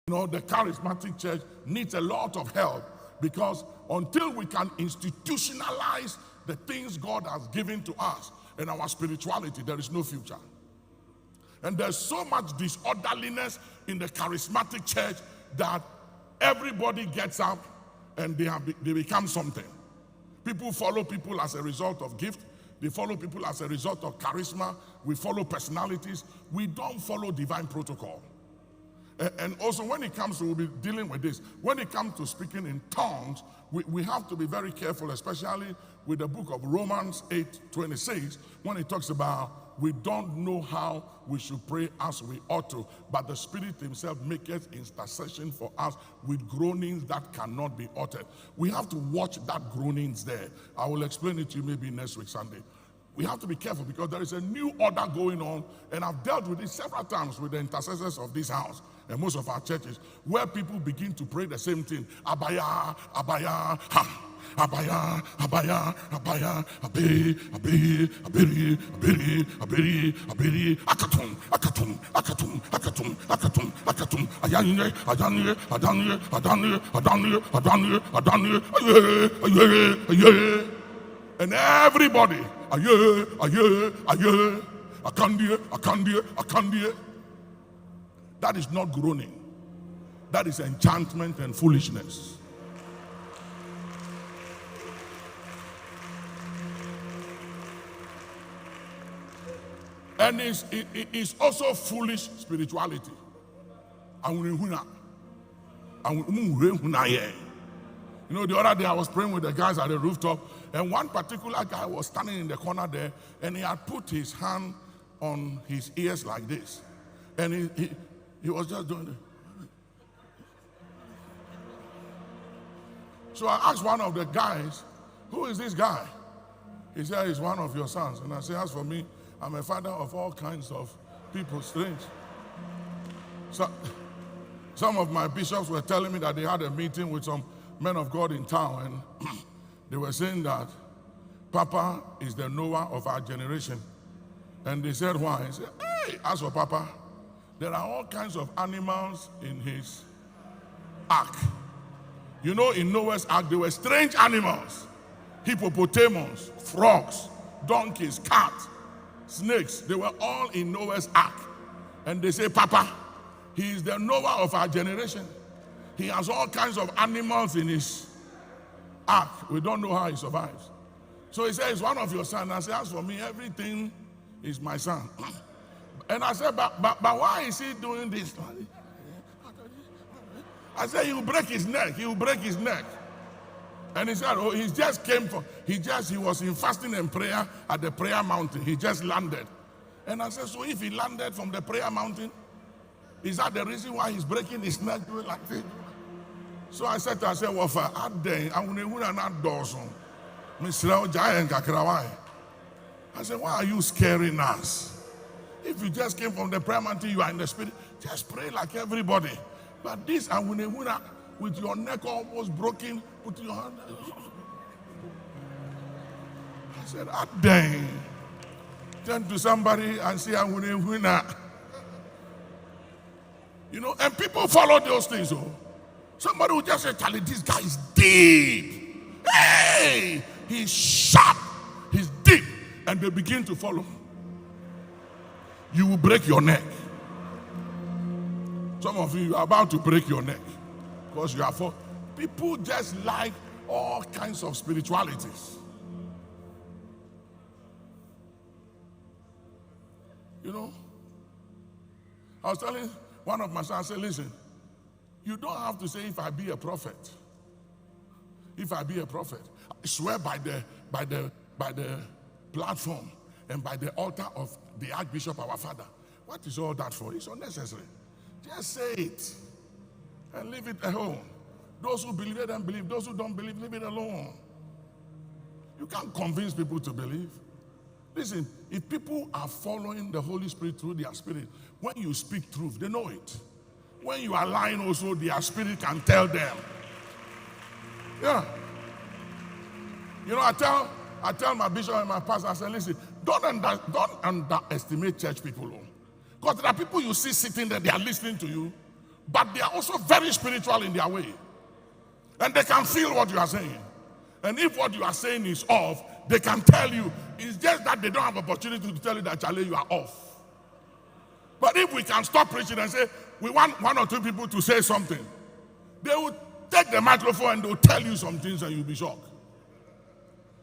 The charismatic church needs a lot of help, because until we can institutionalize the things God has given to us in our spirituality, there is no future. And there's so much disorderliness in the charismatic church that everybody gets up and they become something. People follow people as a result of gift. They follow people as a result of charisma. We follow personalities. We don't follow divine protocol. And also when it comes to, we'll be dealing with this, when it comes to speaking in tongues, we have to be very careful, especially with the book of Romans 8:26, when it talks about we don't know how we should pray as we ought to, but the Spirit himself maketh intercession for us with groanings that cannot be uttered. We have to watch that groanings there. I will explain it to you maybe next week Sunday. We have to be careful because there is a new order going on, and I've dealt with it several times with the intercessors of this house and most of our churches, where people begin to pray the same thing. Abaya, abaya, ha. Abaya, abaya, abaya, abe, abe, abiri, abiri, abiri, abiri, akatum, akatum, akatum, akatum, akatum, akatum, ayanye, ayanye, adanye, adanye, adanye, adanye, adanye, aye, aye, aye. And everybody, aye, aye, aye, akandie, akandie, akandie. That is not groaning. That is enchantment and foolishness. And it's also foolish spirituality. The other day I was praying with the guys at the rooftop, and one particular guy was standing in the corner there, and he had put his hand on his ears like this. And he was just doing it. So I asked one of the guys, who is this guy? He said, he's one of your sons. And I said, as for me, I'm a father of all kinds of people, strange. So, some of my bishops were telling me that they had a meeting with some men of God in town, and they were saying that Papa is the Noah of our generation. And they said, why? He said, hey, as for Papa, there are all kinds of animals in his ark. In Noah's ark, there were strange animals. Hippopotamus, frogs, donkeys, cats, snakes. They were all in Noah's ark. And they say, Papa, he is the Noah of our generation. He has all kinds of animals in his ark. We don't know how he survives. So he says, he's one of your sons. I said, as for me, everything is my son. And I said, but why is he doing this? I said, he will break his neck. He will break his neck. And he said, oh, he was in fasting and prayer at the prayer mountain. He just landed. And I said, so if he landed from the prayer mountain, is that the reason why he's breaking his neck doing like this? So I said to myself, well, for that day, I said, why are you scaring us? If you just came from the prayer mountain, you are in the spirit, just pray like everybody. But this, with your neck almost broken, put your hand. I said, dang. Turn to somebody and say, and people follow those things. Oh. Somebody will just say, Charlie, this guy is deep. Hey, he's sharp. He's deep. And they begin to follow. You will break your neck. Some of you are about to break your neck because you are for. People just like all kinds of spiritualities. I was telling one of my sons, I said, listen, you don't have to say if I be a prophet. If I be a prophet, I swear by the platform and by the altar of the Archbishop, our father. What is all that for? It's unnecessary. Just say it and leave it alone. Those who believe it and believe. Those who don't believe, leave it alone. You can't convince people to believe. Listen, if people are following the Holy Spirit through their spirit, when you speak truth, they know it. When you are lying also, their spirit can tell them. Yeah. I tell my bishop and my pastor, I say, listen, don't underestimate church people. Because there are people you see sitting there, they are listening to you. but they are also very spiritual in their way. And they can feel what you are saying. And if what you are saying is off, they can tell you. It's just that they don't have opportunity to tell you that, Charlie, you are off. But if we can stop preaching and say, we want one or two people to say something, they will take the microphone and they will tell you some things and you'll be shocked.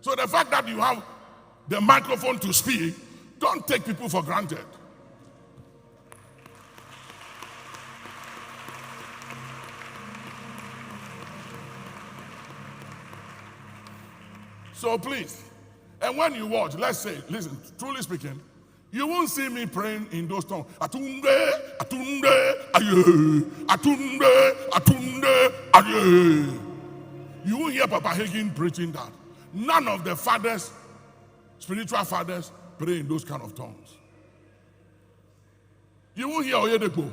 So the fact that you have the microphone to speak, don't take people for granted. So please, and when you watch, let's say, listen, truly speaking, you won't see me praying in those tongues. Atunde, atunde, aye, atunde, atunde, aye. You won't hear Papa Hagin preaching that. None of the fathers, spiritual fathers, pray in those kind of tongues. You won't hear Oyedepo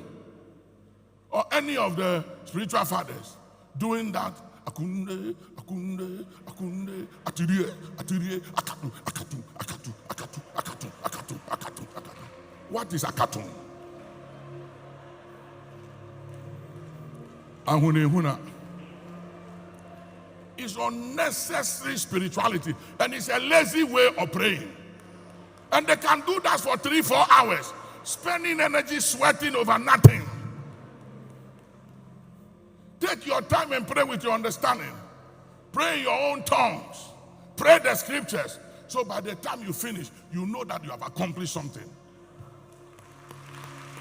or any of the spiritual fathers doing that. Akunde, akunde, akunde, atirie, atirie, akatu, akatu, akatu, akatu, akatu, akatu, akatu, akatu. What is akatu? Ahunehuna. It's unnecessary spirituality, and it's a lazy way of praying. And they can do that for 3-4 hours, spending energy sweating over nothing. Take your time and pray with your understanding. Pray in your own tongues. Pray the scriptures. So by the time you finish, you know that you have accomplished something.